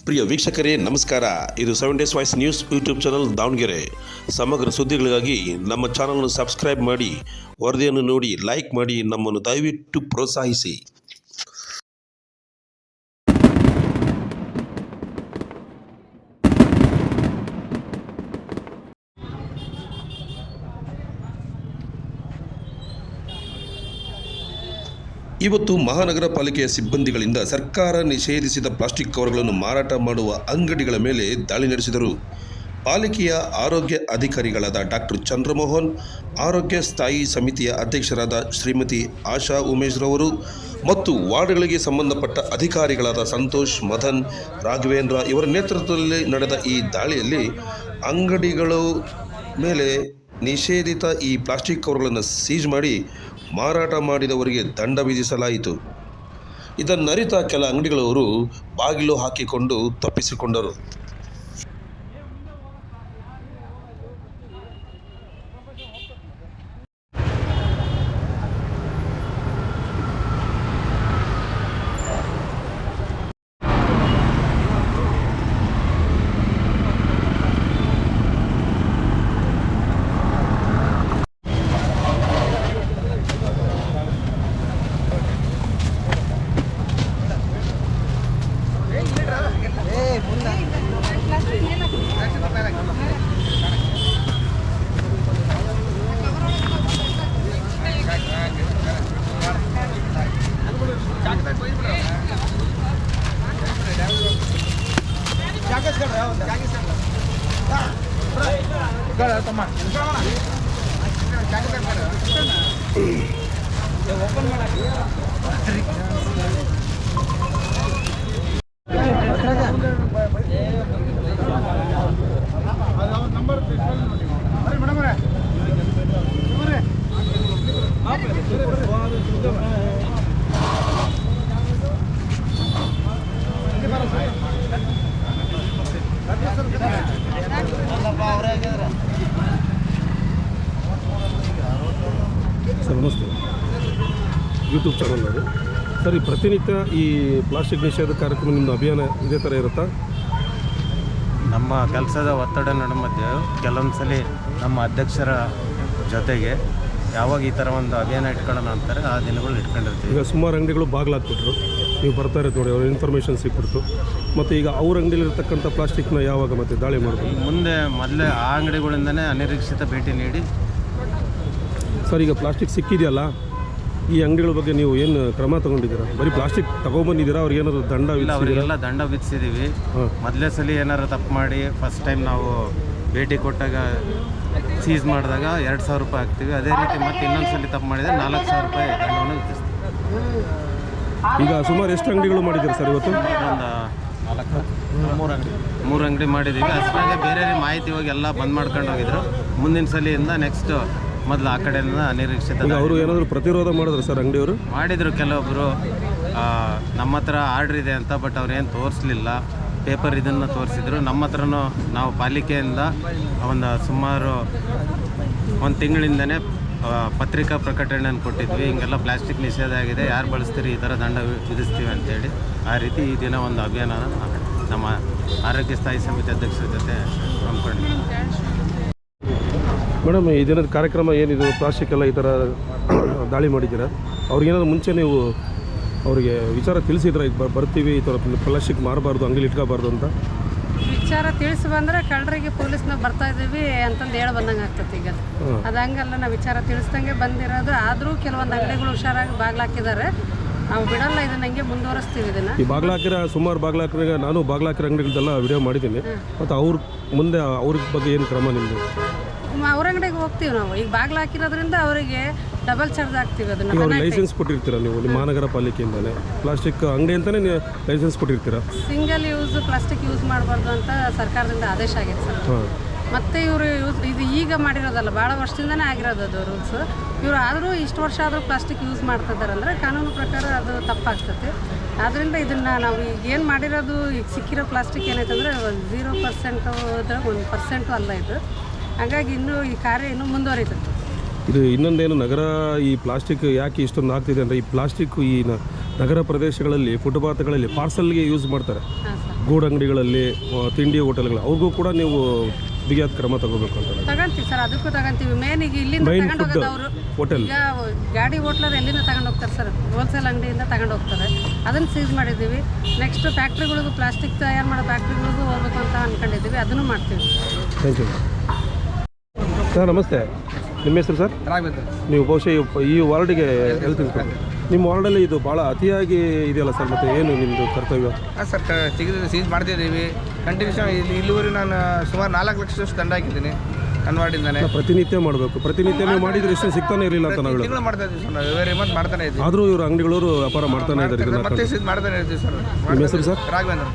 ಪ್ರಿಯ ವೀಕ್ಷಕರೇ ನಮಸ್ಕಾರ. ಇದು 7 Days Voice news YouTube channel Davanagere. ಸಮಗ್ರ ಸುದ್ದಿಗಳಿಗಾಗಿ ನಮ್ಮ ಚಾನಲ್ನ ಸಬ್ಸ್ಕ್ರೈಬ್ ಮಾಡಿ, ವರದಿಯನ್ನು ನೋಡಿ ಲೈಕ್ ಮಾಡಿ, ನಮ್ಮನ್ನು ದಯವಿಟ್ಟು ಪ್ರೋತ್ಸಾಹಿಸಿ. ಇವತ್ತು ಮಹಾನಗರ ಪಾಲಿಕೆಯ ಸಿಬ್ಬಂದಿಗಳಿಂದ ಸರ್ಕಾರ ನಿಷೇಧಿಸಿದ ಪ್ಲಾಸ್ಟಿಕ್ ಕವರ್ಗಳನ್ನು ಮಾರಾಟ ಮಾಡುವ ಅಂಗಡಿಗಳ ಮೇಲೆ ದಾಳಿ ನಡೆಸಿದರು. ಪಾಲಿಕೆಯ ಆರೋಗ್ಯ ಅಧಿಕಾರಿಗಳಾದ ಡಾಕ್ಟರ್ ಚಂದ್ರಮೋಹನ್, ಆರೋಗ್ಯ ಸ್ಥಾಯಿ ಸಮಿತಿಯ ಅಧ್ಯಕ್ಷರಾದ ಶ್ರೀಮತಿ ಆಶಾ ಉಮೇಶ್ ರವರು ಮತ್ತು ವಾರ್ಡ್ಗಳಿಗೆ ಸಂಬಂಧಪಟ್ಟ ಅಧಿಕಾರಿಗಳಾದ ಸಂತೋಷ್, ಮದನ್, ರಾಘವೇಂದ್ರ ಇವರ ನೇತೃತ್ವದಲ್ಲಿ ನಡೆದ ಈ ದಾಳಿಯಲ್ಲಿ ಅಂಗಡಿಗಳ ಮೇಲೆ ನಿಷೇಧಿತ ಈ ಪ್ಲಾಸ್ಟಿಕ್ ಕವರ್ಗಳನ್ನು ಸೀಜ್ ಮಾಡಿ ಮಾರಾಟ ಮಾಡಿದವರಿಗೆ ದಂಡ ವಿಧಿಸಲಾಯಿತು. ಇದನ್ನರಿತ ಕೆಲ ಅಂಗಡಿಗಳವರು ಬಾಗಿಲು ಹಾಕಿಕೊಂಡು ತಪ್ಪಿಸಿಕೊಂಡರು. ಸರ್ ನಮಸ್ತೆ, ಯೂಟ್ಯೂಬ್ ಚಾನಲ್ ಅದು ಸರ್. ಈ ಪ್ರತಿನಿತ್ಯ ಈ ಪ್ಲಾಸ್ಟಿಕ್ ನಿಷೇಧ ಕಾರ್ಯಕ್ರಮ ನಿಮ್ಮದು ಅಭಿಯಾನ ಇದೇ ಥರ ಇರುತ್ತಾ? ನಮ್ಮ ಕೆಲಸದ ಒತ್ತಡ ನಡುಮಧ್ಯೆ ಕೆಲವೊಂದು ಸಲ ನಮ್ಮ ಅಧ್ಯಕ್ಷರ ಜೊತೆಗೆ ಯಾವಾಗ ಈ ಥರ ಒಂದು ಅಭಿಯಾನ ಇಟ್ಕೊಳ್ಳೋಣ ಅಂತಾರೆ ಆ ದಿನಗಳು ಇಟ್ಕೊಂಡಿರ್ತೀವಿ. ಈಗ ಸುಮಾರು ಅಂಗಡಿಗಳು ಬಾಗಿಲಾಕ್ಬಿಟ್ರು, ನೀವು ಬರ್ತಾ ಇರೋದು ನೋಡಿ, ಅವ್ರ ಇನ್ಫಾರ್ಮೇಷನ್ ಸಿಕ್ಬಿಡ್ತು. ಮತ್ತು ಈಗ ಅವ್ರ ಅಂಗಡಿಲಿರ್ತಕ್ಕಂಥ ಪ್ಲಾಸ್ಟಿಕ್ನ ಯಾವಾಗ ಮತ್ತೆ ದಾಳಿ ಮಾಡೋದು? ಮುಂದೆ ಮೊದಲೇ ಆ ಅಂಗಡಿಗಳಿಂದನೇ ಅನಿರೀಕ್ಷಿತ ಭೇಟಿ ನೀಡಿ. ಸರ್, ಈಗ ಪ್ಲಾಸ್ಟಿಕ್ ಸಿಕ್ಕಿದೆಯಲ್ಲ, ಈ ಅಂಗಡಿಗಳ ಬಗ್ಗೆ ನೀವು ಏನು ಕ್ರಮ ತೊಗೊಂಡಿದ್ದೀರಾ? ಬರೀ ಪ್ಲಾಸ್ಟಿಕ್ ತೊಗೊಂಬಂದಿದ್ದೀರಾ? ಅವ್ರಿಗೆ ಏನಾದ್ರು ದಂಡ? ಇಲ್ಲ, ಅವರಿಗೆಲ್ಲ ದಂಡ ವಿಧಿಸಿದ್ದೀವಿ. ಮೊದಲೇ ಸಲ ಏನಾರು ತಪ್ಪು ಮಾಡಿ ಫಸ್ಟ್ ಟೈಮ್ ನಾವು ಭೇಟಿ ಕೊಟ್ಟಾಗ ಸೀಸ್ ಮಾಡಿದಾಗ 2,000 ರೂಪಾಯಿ ಹಾಕ್ತೀವಿ. ಅದೇ ರೀತಿ ಮತ್ತೆ ಇನ್ನೊಂದು ಸಲ ತಪ್ಪು ಮಾಡಿದರೆ 4,000 ರೂಪಾಯಿ ದಂಡವನ್ನು ವಿಧಿಸ್ತೀವಿ. ಈಗ ಸುಮಾರು ಎಷ್ಟು ಅಂಗಡಿಗಳು ಮಾಡಿದ್ದೀರಾ ಸರ್ ಇವತ್ತು? ಒಂದು 3 ಅಂಗಡಿ ಮಾಡಿದ್ದೀವಿ. ಅಷ್ಟರಾಗೆ ಬೇರೆ ಮಾಹಿತಿ ಹೋಗಿ ಎಲ್ಲ ಬಂದ್ ಮಾಡ್ಕೊಂಡು ಹೋಗಿದ್ರು. ಮುಂದಿನ ಸಲಿಯಿಂದ ನೆಕ್ಸ್ಟ್ ಮೊದಲು ಆ ಕಡೆಯಿಂದ ಅನಿರೀಕ್ಷಿತ. ಅವರು ಏನಾದರೂ ಪ್ರತಿರೋಧ ಮಾಡಿದ್ರು ಸರ್ ಅಂಗಡಿಯವರು? ಮಾಡಿದರು ಕೆಲವೊಬ್ಬರು. ನಮ್ಮ ಹತ್ರ ಆರ್ಡ್ರ್ ಇದೆ ಅಂತ, ಬಟ್ ಅವ್ರೇನು ತೋರಿಸ್ಲಿಲ್ಲ. ಪೇಪರ್ ಇದನ್ನು ತೋರಿಸಿದ್ರು. ನಮ್ಮ ಹತ್ರನೂ ನಾವು ಪಾಲಿಕೆಯಿಂದ ಸುಮಾರು ಒಂದು ತಿಂಗಳಿಂದನೇ ಪತ್ರಿಕಾ ಪ್ರಕಟಣೆಯನ್ನು ಕೊಟ್ಟಿದ್ವಿ. ಹಿಂಗೆಲ್ಲ ಪ್ಲಾಸ್ಟಿಕ್ ನಿಷೇಧ ಆಗಿದೆ, ಯಾರು ಬಳಸ್ತೀರಿ ಈ ಥರ ದಂಡ ವಿಧಿಸ್ತೀವಿ ಅಂತೇಳಿ. ಆ ರೀತಿ ಈ ದಿನ ಒಂದು ಅಭಿಯಾನ ನಮ್ಮ ಆರೋಗ್ಯ ಸ್ಥಾಯಿ ಸಮಿತಿ ಅಧ್ಯಕ್ಷರ ಜೊತೆ ಹಮ್ಮಿಕೊಂಡಿದ್ವಿ. ಮೇಡಮ್, ಈ ದಿನದ ಕಾರ್ಯಕ್ರಮ ಏನಿದು, ಪ್ಲಾಸ್ಟಿಕ್ ಎಲ್ಲ ಈ ಥರ ದಾಳಿ ಮಾಡಿದ್ದೀರಾ, ಅವ್ರಿಗೇನಾದ್ರು ಮುಂಚೆ ನೀವು ಅವರಿಗೆ ವಿಚಾರ ತಿಳಿಸಿದ್ರೆ ಈಗ ಬರ್ತೀವಿ, ಈ ಥರ ಪ್ಲಾಸ್ಟಿಕ್ ಮಾರಬಾರ್ದು, ಅಂಗಡಿ ಇಟ್ಕೋಬಾರ್ದು ಅಂತ ವಿಚಾರ ತಿಳಿಸಿ ಬಂದರೆ ಕಳ್ಳರಿಗೆ ಪೊಲೀಸ್ನಾಗ ಬರ್ತಾ ಇದ್ದೀವಿ ಅಂತಂದು ಹೇಳಿ ಬಂದಂಗೆ ಆಗ್ತದೆ. ಈಗ ಅದು ಹಂಗಲ್ಲ, ನಾವು ವಿಚಾರ ತಿಳಿಸ್ದಂಗೆ ಬಂದಿರೋದು. ಆದರೂ ಕೆಲವೊಂದು ಅಂಗಡಿಗಳು ಹುಷಾರಾಗಿ ಬಾಗ್ಲಾಕಿದ್ದಾರೆ. ನಾವು ಬಿಡಲ್ಲ, ಇದನ್ನ ಹಂಗೆ ಮುಂದುವರಿಸ್ತೀವಿ. ಇದನ್ನು ಈ ಬಾಗ್ಲಾಕಿರ ಸುಮಾರು ಬಾಗ್ಲಾಕಿರ ನಾನು ಬಾಗ್ಲಾಕಿರ ಅಂಗಡಿಗಳದೆಲ್ಲ ವಿಡಿಯೋ ಮಾಡಿದ್ದೀನಿ. ಮತ್ತು ಮುಂದೆ ಅವ್ರ ಬಗ್ಗೆ ಏನು ಕ್ರಮ ನಿಮ್ಮದು? ಅವ್ರ ಅಂಗಡಿಗೆ ಹೋಗ್ತೀವಿ ನಾವು. ಈಗ ಬಾಗಿಲು ಹಾಕಿರೋದ್ರಿಂದ ಅವರಿಗೆ ಡಬಲ್ ಚಾರ್ಜ್ ಆಗ್ತೀವಿ. ಅದನ್ನು ಲೈಸೆನ್ಸ್ ಕೊಟ್ಟಿರ್ತೀರಾ ನೀವು ನಿಮ್ಮ ಮಹಾನಗರ ಪಾಲಿಕೆಯಿಂದಲೇ? ಪ್ಲಾಸ್ಟಿಕ್ ಅಂಗಡಿ ಅಂತಲೇ ನೀವು ಲೈಸೆನ್ಸ್ ಕೊಟ್ಟಿರ್ತೀರಾ? ಸಿಂಗಲ್ ಯೂಸ್ ಪ್ಲಾಸ್ಟಿಕ್ ಯೂಸ್ ಮಾಡಬಾರ್ದು ಅಂತ ಸರ್ಕಾರದಿಂದ ಆದೇಶ ಆಗಿದೆ ಸರ್. ಮತ್ತು ಇವರು ಇದು ಈಗ ಮಾಡಿರೋದಲ್ಲ, ಭಾಳ ವರ್ಷದಿಂದನೇ ಆಗಿರೋದು ಅದು ರೂಲ್ಸ್. ಇವರು ಆದರೂ ಇಷ್ಟು ವರ್ಷ ಆದರೂ ಪ್ಲಾಸ್ಟಿಕ್ ಯೂಸ್ ಮಾಡ್ತಿದ್ದಾರೆ ಅಂದರೆ ಕಾನೂನು ಪ್ರಕಾರ ಅದು ತಪ್ಪಾಗ್ತದೆ. ಆದ್ದರಿಂದ ಇದನ್ನು ನಾವು ಈಗ ಏನು ಮಾಡಿರೋದು, ಈಗ ಸಿಕ್ಕಿರೋ ಪ್ಲಾಸ್ಟಿಕ್ ಏನೈತೆ ಅಂದರೆ 0% 1% ಅಲ್ಲ ಇದು. ಹಾಗಾಗಿ ಇನ್ನೂ ಈ ಕಾರ್ಯ ಇನ್ನೂ ಮುಂದುವರಿತದೆ. ಇದು ಇನ್ನೊಂದೇನು ನಗರ ಈ ಪ್ಲಾಸ್ಟಿಕ್ ಯಾಕೆ ಇಷ್ಟೊಂದು ಆಗ್ತಿದೆ ಅಂದರೆ ಈ ಪ್ಲಾಸ್ಟಿಕ್ ಈ ನಗರ ಪ್ರದೇಶಗಳಲ್ಲಿ ಫುಟ್ಪಾತ್ಗಳಲ್ಲಿ ಪಾರ್ಸಲ್ಗೆ ಯೂಸ್ ಮಾಡ್ತಾರೆ, ಹಾಂ ಸರ್ ಗೂಡಂಗಡಿಗಳಲ್ಲಿ, ತಿಂಡಿ ಹೋಟೆಲ್ಗಳು, ಅವ್ರಿಗೂ ಕೂಡ ನೀವು ಬಿಗಿಯಾದ ಕ್ರಮ ತಗೋಬೇಕು ಅಂತ ಹೇಳಿ. ತಗೊಂತೀವಿ ಸರ್, ಅದಕ್ಕೂ ತಗೊಂತೀವಿ. ಮೇನ್ ಈಗ ಇಲ್ಲಿಂದ ಮೈನ್ ತಗೊಂಡು ಫುಡ್ ಹೋಗೋದು ಅವರು ಹೋಟೆಲ್ ಈಗ ಗಾಡಿ ಹೋಟ್ಲರ್ ಎಲ್ಲಿಂದ ತಗೊಂಡು ಹೋಗ್ತಾರೆ ಸರ್, ಹೋಲ್ಸೇಲ್ ಅಂಗಡಿಯಿಂದ ತಗೊಂಡು ಹೋಗ್ತಾರೆ, ಅದನ್ನು ಸೀಸ್ ಮಾಡಿದ್ದೀವಿ. ನೆಕ್ಸ್ಟ್ ಫ್ಯಾಕ್ಟ್ರಿಗಳಿಗೂ ಪ್ಲಾಸ್ಟಿಕ್ ತಯಾರು ಮಾಡೋ ಫ್ಯಾಕ್ಟ್ರಿಗಳಿಗೂ ಹೋಗ್ಬೇಕು ಅಂತ ಅಂದ್ಕೊಂಡಿದ್ದೀವಿ, ಅದನ್ನು ಮಾಡ್ತೀವಿ. Thank you sir. ನಮಸ್ತೆ, ನಿಮ್ಮ ಹೆಸರು ಸರ್? ರಾಘವೇಂದ್ರ. ನೀವು ಬಹುಶಃ ಈ ವಾರ್ಡಿಗೆ ಹೆಲ್ತ್ ಇನ್ಸ್ಪೆಕ್ಟರ್. ನಿಮ್ಮ ವಾರ್ಡಲ್ಲಿ ಇದು ಭಾಳ ಅತಿಯಾಗಿ ಇದೆಯಲ್ಲ ಸರ್, ಮತ್ತು ಏನು ನಿಮ್ಮದು ಕರ್ತವ್ಯ? ಹಾಂ ಸರ್, ತೆಗೆದು ಸೀಸ್ ಮಾಡ್ತಿದ್ದೀವಿ ಕಂಟಿನ್ಯೂಸ್. ಇಲ್ಲಿವರೆಗೂ ನಾನು ಸುಮಾರು 4 ಲಕ್ಷದಷ್ಟು ದಂಡ ಹಾಕಿದ್ದೀನಿ ನನ್ನ ವಾರ್ಡಿಂದಾನೆ. ಪ್ರತಿನಿತ್ಯ ಮಾಡಬೇಕು, ಪ್ರತಿನಿತ್ಯ ನೀವು ಮಾಡಿದ್ರೆ ಎಷ್ಟು ಸಿಗ್ತಾನೆ ಇರಲಿಲ್ಲ ಅಂತ ನಾವು ತಿಂಗಳು ಮಾಡ್ತಾ ಇದ್ದೀವಿ ಸರ್, ನಾವು every month ಮಾಡ್ತಾನೆ ಇದ್ದೀವಿ. ಆದರೂ ಇವರು ಅಂಗಡಿಗಳವರು ವ್ಯಾಪಾರ ಮಾಡ್ತಾನೆ ಇದ್ದಾರೆ. ಮತ್ತೆ ಸೀಸ್ ಮಾಡ್ತಾನೆ ಇರ್ತೀವಿ ಸರ್. ನಿಮ್ಮ ಹೆಸರು ಸರ್? ರಾಘವೇಂದ್ರ.